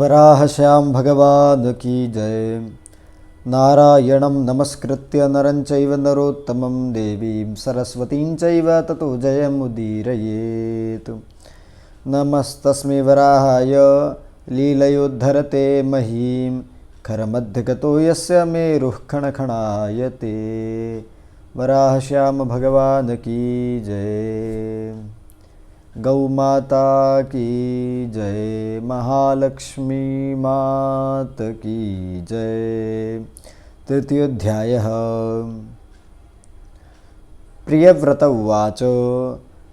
वराहश्याम भगवान की जय। नारायणं नमस्कृत्य नरं चैव नरोत्तमं देवीं सरस्वतीं चैव ततो जयमुदीरयेत्। नमस्तस्मै वराहाय लीलयोद्धरते महीं खरमध्यगतो यस्य मेरुः खणखणायते। वराहश्याम भगवान की जय। गौ माता की जय, महालक्ष्मी मात की जय। तृतीयोऽध्यायः। प्रियव्रत उवाच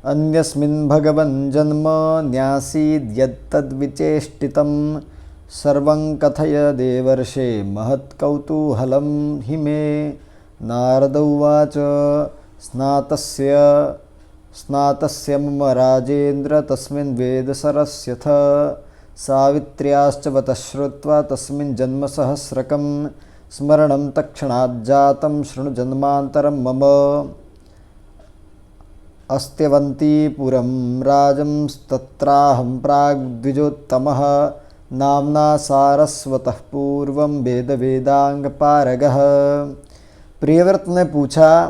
अन्यस्मिन् भगवन् जन्म न्यासीद्यत्तद्विचेष्टितं सर्वं कथय देवर्षे महत्कौतूहलं हि मे। नारद उवाच स्नातस्य मम राजेन्द्र तस्मिन् वेदसरस्यथ सावित्र्याश्च वतः श्रुत्वा तस्मिन् जन्मसहस्रकं स्मरणं तत्क्षणाज्जातं शृणु जन्मान्तरं मम। अस्त्यवन्तीपुरं राजंस्तत्राहं प्राग्द्विजोत्तमः नाम्ना सारस्वतः पूर्वं वेदांगपारगः। प्रियव्रत ने पूछा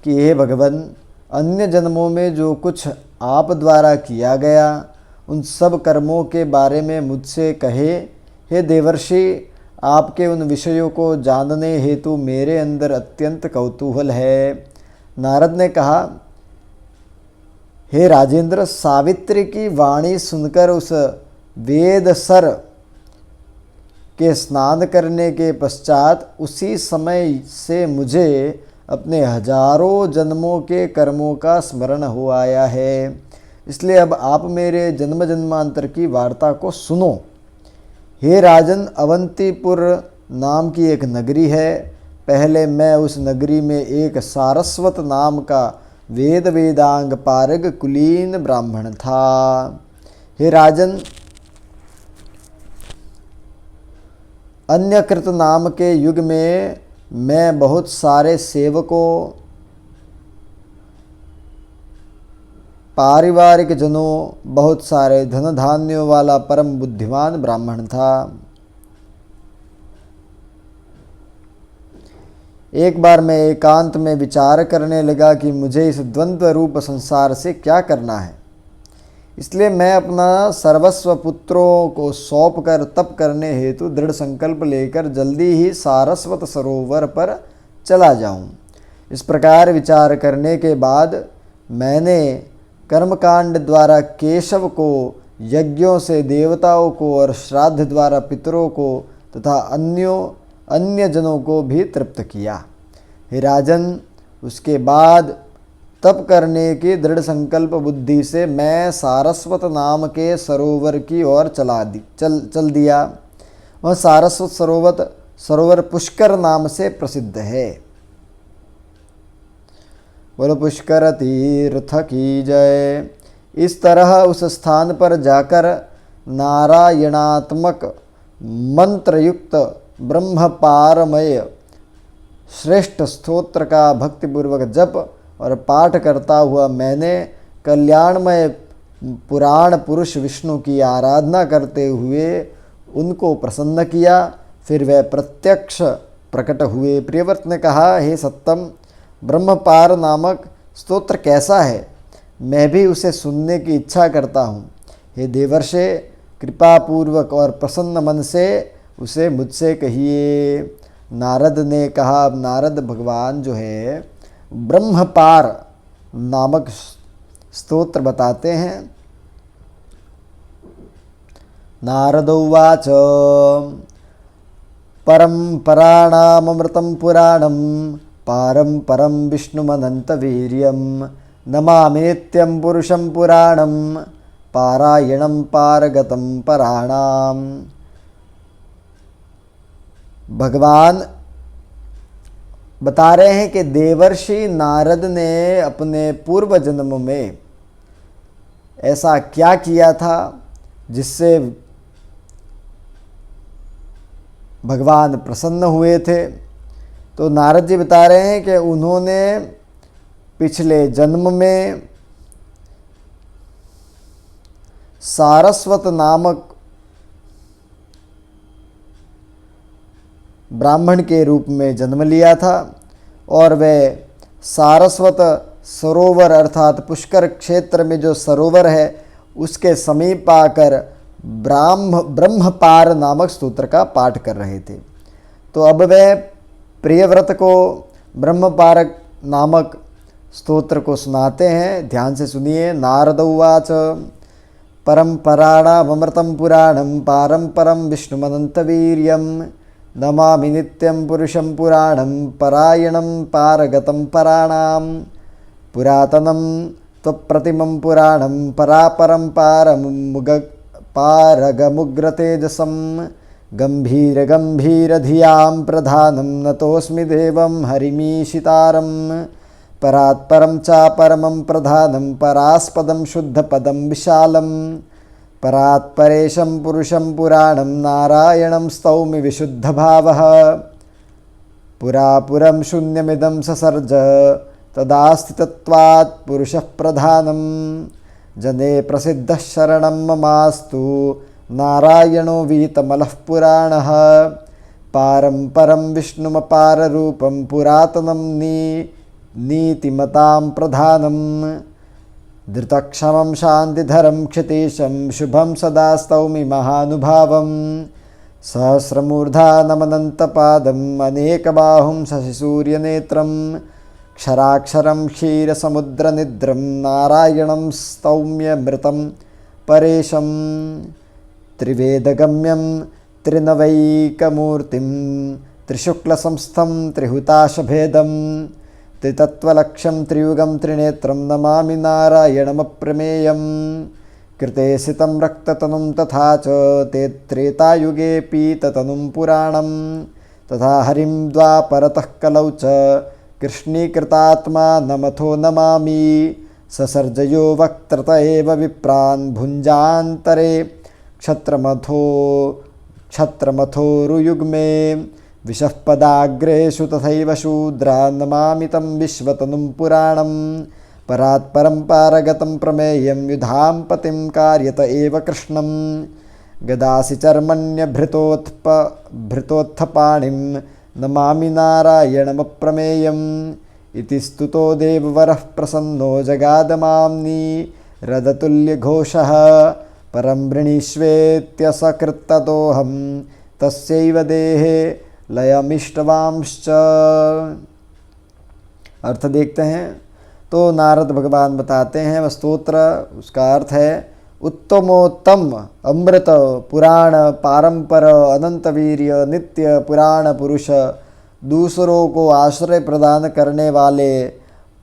कि हे भगवन, अन्य जन्मों में जो कुछ आप द्वारा किया गया उन सब कर्मों के बारे में मुझसे कहे। हे देवर्षि, आपके उन विषयों को जानने हेतु मेरे अंदर अत्यंत कौतूहल है। नारद ने कहा, हे राजेंद्र, सावित्री की वाणी सुनकर उस वेदसर के स्नान करने के पश्चात उसी समय से मुझे अपने हजारों जन्मों के कर्मों का स्मरण हो आया है। इसलिए अब आप मेरे जन्म जन्मांतर की वार्ता को सुनो। हे राजन, अवंतीपुर नाम की एक नगरी है। पहले मैं उस नगरी में एक सारस्वत नाम का वेदांग पारग कुलीन ब्राह्मण था। हे राजन, अन्यकृत नाम के युग में मैं बहुत सारे सेवकों, पारिवारिक जनों, बहुत सारे धन धान्यों वाला परम बुद्धिमान ब्राह्मण था। एक बार मैं एकांत में विचार करने लगा कि मुझे इस द्वंद्व रूप संसार से क्या करना है। इसलिए मैं अपना सर्वस्व पुत्रों को सौंप कर तप करने हेतु दृढ़ संकल्प लेकर जल्दी ही सारस्वत सरोवर पर चला जाऊं। इस प्रकार विचार करने के बाद मैंने कर्मकांड द्वारा केशव को, यज्ञों से देवताओं को और श्राद्ध द्वारा पितरों को तथा अन्य जनों को भी तृप्त किया। हे राजन, उसके बाद तप करने की दृढ़ संकल्प बुद्धि से मैं सारस्वत नाम के सरोवर की ओर चल दिया। वह सारस्वत सरोवर पुष्कर नाम से प्रसिद्ध है। बोलो पुष्कर तीर्थ की जय। इस तरह उस स्थान पर जाकर नारायणात्मक मंत्रयुक्त ब्रह्मपारमय श्रेष्ठ स्तोत्र का भक्तिपूर्वक जप और पाठ करता हुआ मैंने कल्याणमय पुराण पुरुष विष्णु की आराधना करते हुए उनको प्रसन्न किया। फिर वह प्रत्यक्ष प्रकट हुए। प्रियव्रत ने कहा, हे सत्तम, ब्रह्मपार नामक स्तोत्र कैसा है? मैं भी उसे सुनने की इच्छा करता हूँ। हे देवर्षे, कृपापूर्वक और प्रसन्न मन से उसे मुझसे कहिए। नारद ने कहा। अब नारद भगवान जो है ब्रह्मपार नामक स्तोत्र बताते हैं। नारद उवाच परम्पराणामृतं पुराणं पारं परं विष्णुमनन्तवीर्यं नमामि पुरुषं पुराणं पारायणं पारगतं पराणाम। भगवान बता रहे हैं कि देवर्षि नारद ने अपने पूर्व जन्म में ऐसा क्या किया था जिससे भगवान प्रसन्न हुए थे। तो नारद जी बता रहे हैं कि उन्होंने पिछले जन्म में सारस्वत नामक ब्राह्मण के रूप में जन्म लिया था और वह सारस्वत सरोवर अर्थात पुष्कर क्षेत्र में जो सरोवर है उसके समीप आकर ब्रह्मपार नामक स्तोत्र का पाठ कर रहे थे। तो अब वह प्रियव्रत को ब्रह्मपारक नामक स्तोत्र को सुनाते हैं। ध्यान से सुनिए। नारद उवाच परम्पराणामृतं पुराणं पारम्परं विष्णुमनन्तवीर्यं नमामि नित्यं पुरुषं पुराणं परायणं पारगतं पराणां पुरातनं त्वप्रतिमं पुराणं परापरं पारगमुग्रतेजसं गम्भीरधियां प्रधानं नतोऽस्मि देवं हरिमीशितारं परात्परं चापरमं प्रधानं परास्पदं शुद्धपदं विशालं परात्परेशं पुरुषं पुराणं नारायणं स्तौमि विशुद्धभावः पुरापुरं शून्यमिदं ससर्ज तदास्ति तत्त्वात् पुरुषः प्रधानं जने प्रसिद्धः शरणं ममास्तु नारायणो वीतमलः पुराणः पारं परं विष्णुमपाररूपं पुरातनं नीतिमतां प्रधानं धृतक्षमं शान्तिधरं क्षितीशं शुभं सदा स्तौमि महानुभावं सहस्रमूर्धानमनन्तपादम् अनेकबाहुं शशिसूर्यनेत्रं क्षराक्षरं क्षीरसमुद्रनिद्रं नारायणं स्तौम्यमृतं परेशं त्रिवेदगम्यं त्रिनवैकमूर्तिं त्रिशुक्लसंस्थं त्रिहुताशभेदं त्रितत्त्वलक्ष्यं त्रियुगं त्रिनेत्रं नमामि नारायणमप्रमेयं कृते सितं रक्ततनुं तथा च ते त्रेतायुगे पीततनुं पुराणं तथा हरिं द्वापरतः कलौ च कृष्णीकृतात्मा नमथो नमामि ससर्जयो वक्त्रत एव विप्रान् भुञ्जान्तरे क्षत्रमथोरुयुग्मे विशः पदाग्रेषु तथैव शूद्रान् नमामि तं विश्वतनुं पुराणं परात्परं पारगतं प्रमेयं युधां पतिं कार्यत एव कृष्णं गदासि चर्मण्यभृतोत्थपाणिं नमामि नारायणमप्रमेयम् इति स्तुतो देववरः प्रसन्नो जगादमाम्नि रदतुल्यघोषः परं वृणीष्वेत्यसकृत्ततोऽहं तस्यैव देहे लयमिष्टवांश्च। अर्थ देखते हैं। तो नारद भगवान बताते हैं वह स्तोत्र, उसका अर्थ है उत्तमोत्तम अमृत पुराण पारंपर अनंत वीर्य नित्य पुराण पुरुष दूसरों को आश्रय प्रदान करने वाले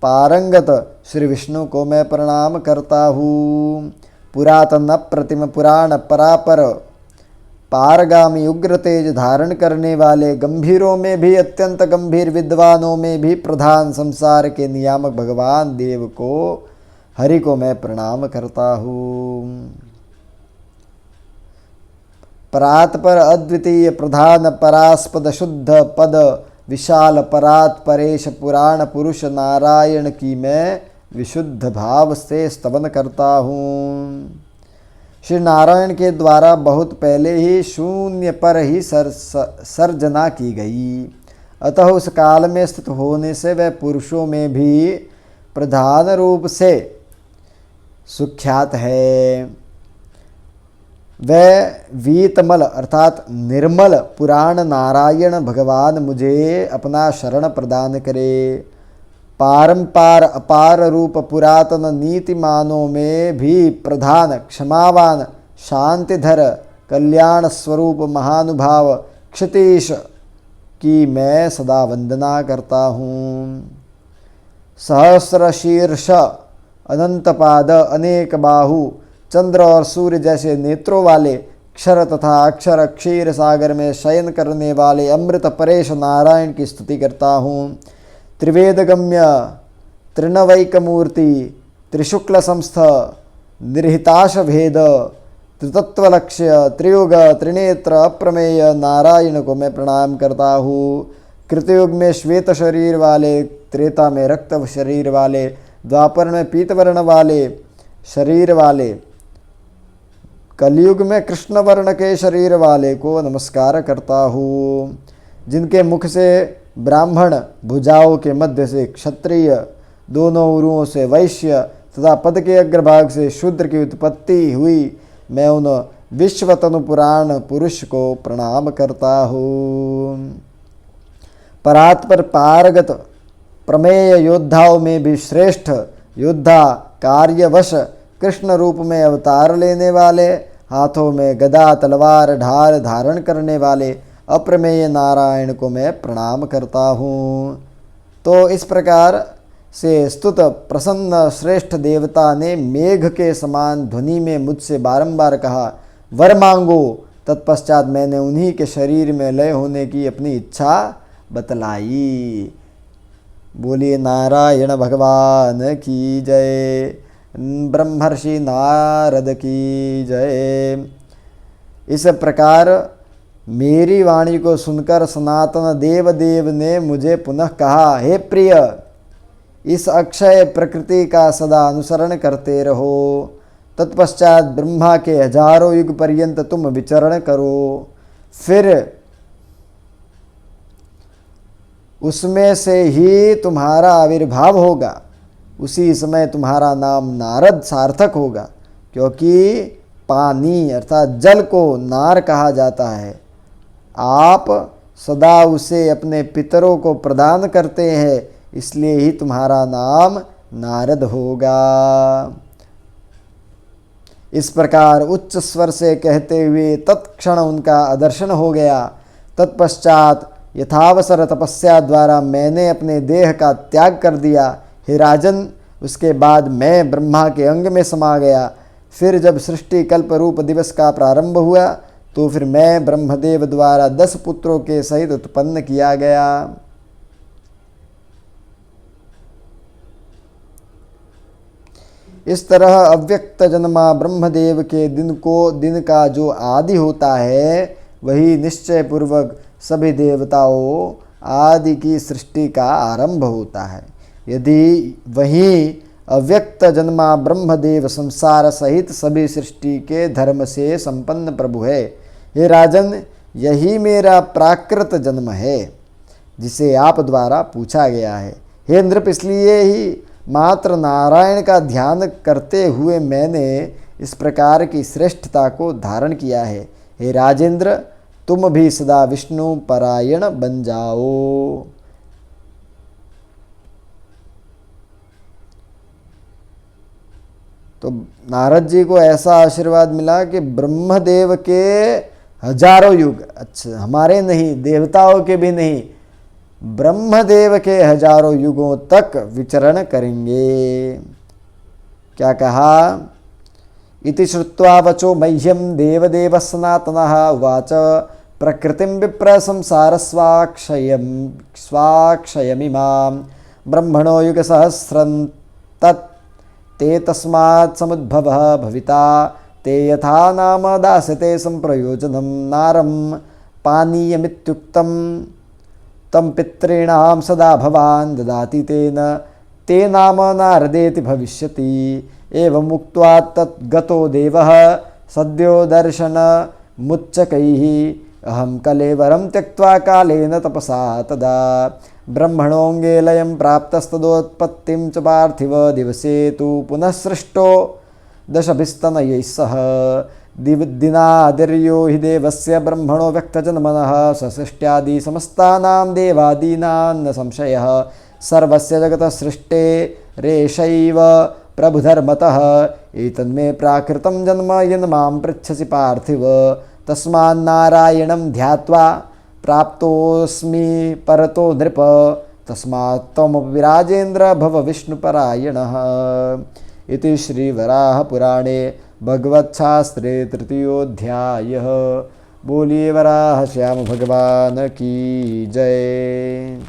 पारंगत श्री विष्णु को मैं प्रणाम करता हूँ। पुरातन अप्रतिम पुराण परापर पारगामी उग्र तेज धारण करने वाले गंभीरों में भी अत्यंत गंभीर विद्वानों में भी प्रधान संसार के नियामक भगवान देव को हरि को मैं प्रणाम करता हूँ। परात्पर अद्वितीय प्रधान परास्पद शुद्ध पद विशाल परात्परेश पुराण पुरुष नारायण की मैं विशुद्ध भाव से स्तवन करता हूँ। श्री नारायण के द्वारा बहुत पहले ही शून्य पर ही सर्जना की गई, अतः उस काल में स्थित होने से वह पुरुषों में भी प्रधान रूप से सुख्यात है। वह वीतमल अर्थात निर्मल पुराण नारायण भगवान मुझे अपना शरण प्रदान करे। पारंपार अपार रूप पुरातन नीतिमानों में भी प्रधान क्षमावान शांतिधर कल्याण स्वरूप महानुभाव क्षितीश की मैं सदा वंदना करता हूँ। सहस्र शीर्ष अनंत पाद अनेक बाहु चंद्र और सूर्य जैसे नेत्रों वाले क्षर तथा अक्षर क्षीर सागर में शयन करने वाले अमृत परेश नारायण की स्तुति करता हूँ। त्रिवेदगम्य त्रिनवैकमूर्ति त्रिशुक्ल संस्थ निर्हिताश भेद त्रितत्वलक्ष्य त्रियुग त्रिनेत्र अप्रमेय नारायण को मैं प्रणाम करता हूँ। कृतयुग में श्वेत शरीर वाले, त्रेता में रक्त शरीर वाले, द्वापर में पीतवर्ण वाले शरीर वाले, कलयुग में कृष्ण वर्ण के शरीर वाले को नमस्कार करता हूँ। जिनके मुख से ब्राह्मण, भुजाओं के मध्य से क्षत्रिय, दोनों उरुओं से वैश्य तथा पद के अग्रभाग से शूद्र की उत्पत्ति हुई, मैं उन विश्वतनु पुराण पुरुष को प्रणाम करता हूँ। परात्पर पारगत प्रमेय योद्धाओं में भी श्रेष्ठ योद्धा, कार्यवश कृष्ण रूप में अवतार लेने वाले, हाथों में गदा तलवार ढाल धारण करने वाले अप्रमेय नारायण को मैं प्रणाम करता हूँ। तो इस प्रकार से स्तुत प्रसन्न श्रेष्ठ देवता ने मेघ के समान ध्वनि में मुझसे बारंबार कहा, वर मांगो। तत्पश्चात मैंने उन्हीं के शरीर में लय होने की अपनी इच्छा बतलाई। बोलिए नारायण भगवान की जय, ब्रह्मर्षि नारद की जय। इस प्रकार मेरी वाणी को सुनकर सनातन देव ने मुझे पुनः कहा, हे प्रिय, इस अक्षय प्रकृति का सदा अनुसरण करते रहो। तत्पश्चात ब्रह्मा के हजारों युग पर्यंत तुम विचरण करो, फिर उसमें से ही तुम्हारा आविर्भाव होगा। उसी समय तुम्हारा नाम नारद सार्थक होगा, क्योंकि पानी अर्थात जल को नार कहा जाता है। आप सदा उसे अपने पितरों को प्रदान करते हैं, इसलिए ही तुम्हारा नाम नारद होगा। इस प्रकार उच्च स्वर से कहते हुए तत्क्षण उनका आदर्शन हो गया। तत्पश्चात यथावसर तपस्या द्वारा मैंने अपने देह का त्याग कर दिया। हे राजन, उसके बाद मैं ब्रह्मा के अंग में समा गया। फिर जब सृष्टि कल्प रूप दिवस का प्रारंभ हुआ, तो फिर मैं ब्रह्मदेव द्वारा 10 पुत्रों के सहित उत्पन्न किया गया। इस तरह अव्यक्त जन्मा ब्रह्मदेव के दिन का जो आदि होता है, वही निश्चय पूर्वक सभी देवताओं आदि की सृष्टि का आरंभ होता है। यदि वही अव्यक्त जन्मा ब्रह्मदेव संसार सहित सभी सृष्टि के धर्म से संपन्न प्रभु है। हे राजन, यही मेरा प्राकृत जन्म है, जिसे आप द्वारा पूछा गया है। हे नृप, इसलिए ही मात्र नारायण का ध्यान करते हुए मैंने इस प्रकार की श्रेष्ठता को धारण किया है। हे राजेंद्र, तुम भी सदा विष्णु परायण बन जाओ। तो नारद जी को ऐसा आशीर्वाद मिला कि ब्रह्मदेव के हजारों युग, अच्छा हमारे नहीं, देवताओं के भी नहीं, ब्रह्मदेव के हजारों युगों तक विचरण करेंगे। क्या कहा? इति श्रुत्वा वचो मह्यम देवदेव सनातनः उवाच प्रकृतिं विप्र संसार स्वाक्षयमिमां ब्रह्मणो युगसहस्रं तत् ते तस्मात् समुद्भवः भविता ते यथा नाम दास्यते संप्रयोजनं नारं पानीयमित्युक्तं तं पितॄणां सदा भवान् ददाति तेन ते नाम नारदेति भविष्यति। एवं उक्त्वा तद्गतो देवः सद्यो दर्शनमुच्चकैः अहं कलेवरं त्यक्त्वा कालेन तपसा तदा ब्रह्मणोऽङ्गे लयं प्राप्तस्तदोत्पत्तिं च पार्थिव दिवसे तु पुनः सृष्टो दशभिस्तनयैः सह दिनादिर्यो हि देवस्य ब्रह्मणो व्यक्तजन्मनः ससृष्ट्यादि समस्तानां देवादीनां न संशयः सर्वस्य जगतः सृष्टे रेशैव प्रभुधर्मतः एतन्मे प्राकृतं जन्म यन्मां पृच्छसि पार्थिव तस्मान्नारायणं ध्यात्वा प्राप्तोऽस्मि परतो नृप तस्मात् त्वमपि राजेन्द्र भव विष्णुपरायणः। इति श्रीवराहपुराणे भगवत्शास्त्रे तृतीयोऽध्यायः। बोलिए वराह श्याम भगवान की जय।